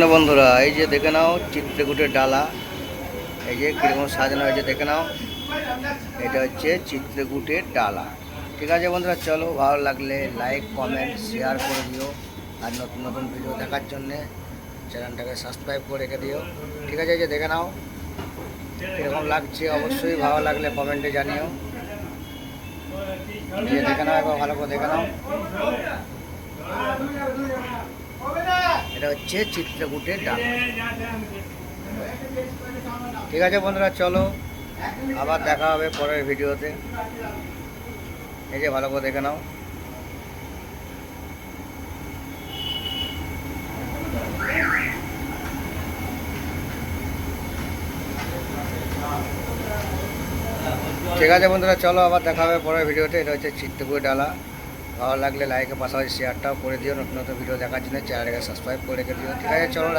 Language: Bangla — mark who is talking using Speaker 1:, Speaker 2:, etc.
Speaker 1: না বন্ধুরা, এই যে দেখে নাও চিত্রকূটের ডালা, এই যে কীরকম সাজানো হয়েছে দেখে নাও। এটা হচ্ছে চিত্রকূটের ডালা। ঠিক আছে বন্ধুরা, চলো ভালো লাগলে লাইক কমেন্ট শেয়ার করে দিও, আর নতুন নতুন ভিডিও দেখার জন্যে চ্যানেলটাকে সাবস্ক্রাইব করে রেখে দিও। ঠিক আছে, এই যে দেখে নাও কীরকম লাগছে, অবশ্যই ভালো লাগলে কমেন্টে জানিও। যে দেখে নাও, একবার ভালো করে দেখে নাও। এটা হচ্ছে চিত্রকূটের ডালা। ঠিক আছে বন্ধুরা, চলো আবার দেখা হবে পরের ভিডিওতে। এই যে ভালো করে দেখে নাও। ঠিক আছে বন্ধুরা, চলো আবার দেখা হবে পরের ভিডিওতে। এটা হচ্ছে চিত্রকূট ডালা। ভালো লাগলে লাইকের পাশাপাশি শেয়ারটাও করে দিও, নতুন নতুন ভিডিও দেখার জন্য চ্যানেলটাকে সাবস্ক্রাইব করে রেখে দিও। ঠিক আছে, চলো।